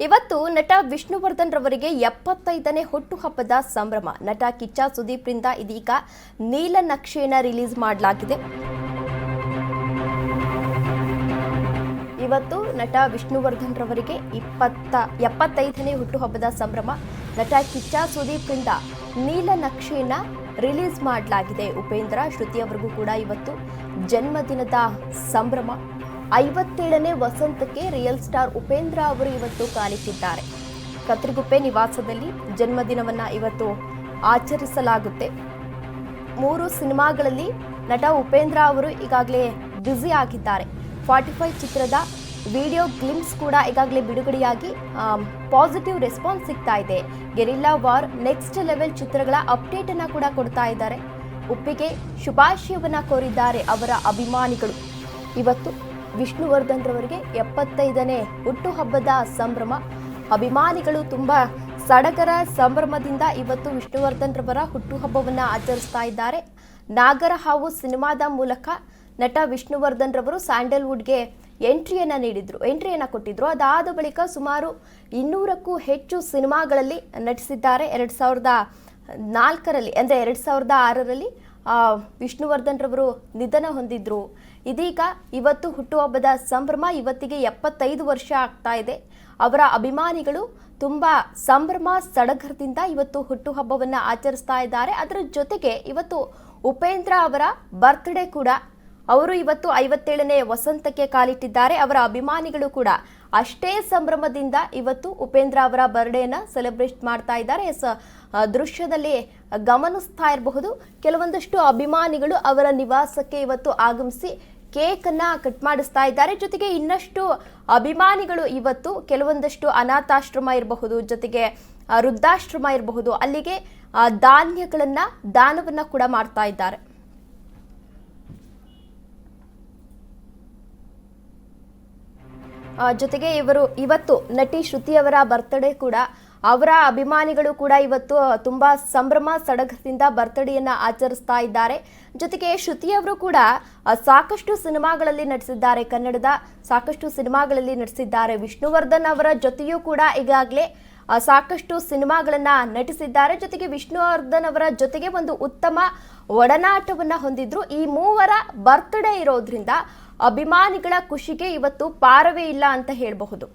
ಇವತ್ತು ನಟ ವಿಷ್ಣುವರ್ಧನ್ ರವರಿಗೆ 75ನೇ ಹುಟ್ಟುಹಬ್ಬದ ಸಂಭ್ರಮ. ನಟ ಕಿಚ್ಚ ಸುದೀಪ್ ರಿಂದ ಇದೀಗ ನೀಲನಕ್ಷೆಯನ್ನು ರಿಲೀಸ್ ಮಾಡಲಾಗಿದೆ. ಇವತ್ತು ನಟ ವಿಷ್ಣುವರ್ಧನ್ ರವರಿಗೆ 75ನೇ ಹುಟ್ಟುಹಬ್ಬದ ಸಂಭ್ರಮ. ನಟ ಕಿಚ್ಚ ಸುದೀಪ್ ರಿಂದ ನೀಲನಕ್ಷೆಯನ್ನು ರಿಲೀಸ್ ಮಾಡಲಾಗಿದೆ. ಉಪೇಂದ್ರ ಶ್ರುತಿ ಅವರಿಗೂ ಕೂಡ ಇವತ್ತು ಜನ್ಮದಿನದ ಸಂಭ್ರಮ. 57ನೇ ವಸಂತಕ್ಕೆ ರಿಯಲ್ ಸ್ಟಾರ್ ಉಪೇಂದ್ರ ಅವರು ಇವತ್ತು ಕಾಲಿಟ್ಟಿದ್ದಾರೆ. ಕತ್ರಿಗುಪ್ಪೆ ನಿವಾಸದಲ್ಲಿ ಜನ್ಮದಿನವನ್ನ ಇವತ್ತು ಆಚರಿಸಲಾಗುತ್ತೆ. 3 ಸಿನಿಮಾಗಳಲ್ಲಿ ನಟ ಉಪೇಂದ್ರ ಅವರು ಈಗಾಗಲೇ ಬ್ಯುಸಿ ಆಗಿದ್ದಾರೆ. 45 ಚಿತ್ರದ ವಿಡಿಯೋ ಗ್ಲಿಮ್ಸ್ ಕೂಡ ಈಗಾಗಲೇ ಬಿಡುಗಡೆಯಾಗಿ ಪಾಸಿಟಿವ್ ರೆಸ್ಪಾನ್ಸ್ ಸಿಗ್ತಾ ಇದೆ. ಗೆರಿಲ್ಲಾ ವಾರ್, ನೆಕ್ಸ್ಟ್ ಲೆವೆಲ್ ಚಿತ್ರಗಳ ಅಪ್ಡೇಟ್ ಅನ್ನ ಕೂಡ ಕೊಡ್ತಾ ಇದ್ದಾರೆ. ಉಪ್ಪಿಗೆ ಶುಭಾಶಯವನ್ನ ಕೋರಿದ್ದಾರೆ ಅವರ ಅಭಿಮಾನಿಗಳು. ಇವತ್ತು ವಿಷ್ಣುವರ್ಧನ್ ರವರಿಗೆ 75ನೇ ಹುಟ್ಟುಹಬ್ಬದ ಸಂಭ್ರಮ. ಅಭಿಮಾನಿಗಳು ತುಂಬಾ ಸಡಗರ ಸಂಭ್ರಮದಿಂದ ಇವತ್ತು ವಿಷ್ಣುವರ್ಧನ್ ರವರ ಹುಟ್ಟುಹಬ್ಬವನ್ನು ಆಚರಿಸ್ತಾ ಇದ್ದಾರೆ. ನಾಗರಹಾವು ಸಿನಿಮಾದ ಮೂಲಕ ನಟ ವಿಷ್ಣುವರ್ಧನ್ ರವರು ಸ್ಯಾಂಡಲ್ವುಡ್ಗೆ ಎಂಟ್ರಿಯನ್ನ ಕೊಟ್ಟಿದ್ರು. ಅದಾದ ಬಳಿಕ ಸುಮಾರು 200ಕ್ಕೂ ಹೆಚ್ಚು ಸಿನಿಮಾಗಳಲ್ಲಿ ನಟಿಸಿದ್ದಾರೆ. 2004ರಲ್ಲಿ ಅಂದರೆ 2006ರಲ್ಲಿ ವಿಷ್ಣುವರ್ಧನ್ ರವರು ನಿಧನ ಹೊಂದಿದ್ರು. ಇದೀಗ ಇವತ್ತು ಹುಟ್ಟುಹಬ್ಬದ ಸಂಭ್ರಮ. ಇವತ್ತಿಗೆ 75 ವರ್ಷ ಆಗ್ತಾ ಇದೆ. ಅವರ ಅಭಿಮಾನಿಗಳು ತುಂಬಾ ಸಂಭ್ರಮ ಸಡಗರದಿಂದ ಇವತ್ತು ಹುಟ್ಟುಹಬ್ಬವನ್ನು ಆಚರಿಸ್ತಾ ಇದ್ದಾರೆ. ಅದರ ಜೊತೆಗೆ ಇವತ್ತು ಉಪೇಂದ್ರ ಅವರ ಬರ್ತ್ಡೇ ಕೂಡ. ಅವರು ಇವತ್ತು 57ನೇ ವಸಂತಕ್ಕೆ ಕಾಲಿಟ್ಟಿದ್ದಾರೆ. ಅವರ ಅಭಿಮಾನಿಗಳು ಕೂಡ ಅಷ್ಟೇ ಸಂಭ್ರಮದಿಂದ ಇವತ್ತು ಉಪೇಂದ್ರ ಅವರ ಬರ್ಡೇನ ಸೆಲೆಬ್ರೇಟ್ ಮಾಡ್ತಾ ಇದ್ದಾರೆ. ದೃಶ್ಯದಲ್ಲಿ ಗಮನಿಸ್ತಾ ಇರಬಹುದು, ಕೆಲವೊಂದಷ್ಟು ಅಭಿಮಾನಿಗಳು ಅವರ ನಿವಾಸಕ್ಕೆ ಇವತ್ತು ಆಗಮಿಸಿ ಕೇಕ್ ಅನ್ನ ಕಟ್ ಮಾಡಿಸ್ತಾ ಇದ್ದಾರೆ. ಜೊತೆಗೆ ಇನ್ನಷ್ಟು ಅಭಿಮಾನಿಗಳು ಇವತ್ತು ಕೆಲವೊಂದಷ್ಟು ಅನಾಥಾಶ್ರಮ ಇರಬಹುದು, ಜೊತೆಗೆ ವೃದ್ಧಾಶ್ರಮ ಇರಬಹುದು, ಅಲ್ಲಿಗೆ ದಾನವನ್ನ ಕೂಡ ಮಾಡ್ತಾ ಇದ್ದಾರೆ. ಜೊತೆಗೆ ಇವತ್ತು ನಟಿ ಶ್ರುತಿ ಅವರ ಬರ್ತ್ಡೇ ಕೂಡ. ಅವರ ಅಭಿಮಾನಿಗಳು ಕೂಡ ಇವತ್ತು ತುಂಬಾ ಸಂಭ್ರಮ ಸಡಗರದಿಂದ ಬರ್ತ್ಡೇಯನ್ನ ಆಚರಿಸ್ತಾ ಇದ್ದಾರೆ. ಜೊತೆಗೆ ಶ್ರುತಿ ಅವರು ಕೂಡ ಸಾಕಷ್ಟು ಸಿನಿಮಾಗಳಲ್ಲಿ ನಟಿಸಿದ್ದಾರೆ. ಕನ್ನಡದ ಸಾಕಷ್ಟು ಸಿನಿಮಾಗಳಲ್ಲಿ ನಟಿಸಿದ್ದಾರೆ. ವಿಷ್ಣುವರ್ಧನ್ ಅವರ ಜೊತೆಯೂ ಕೂಡ ಈಗಾಗಲೇ ಸಾಕಷ್ಟು ಸಿನಿಮಾಗಳನ್ನ ನಟಿಸಿದ್ದಾರೆ. ಜೊತೆಗೆ ವಿಷ್ಣುವರ್ಧನ್ ಅವರ ಜೊತೆಗೆ ಒಂದು ಉತ್ತಮ ಒಡನಾಟವನ್ನ ಹೊಂದಿದ್ರು. ಈ ಮೂವರ ಬರ್ತ್ಡೇ ಇರೋದ್ರಿಂದ ಅಭಿಮಾನಿಗಳ ಖುಷಿಗೆ ಇವತ್ತು ಪಾರವೇ ಇಲ್ಲ ಅಂತ ಹೇಳಬಹುದು.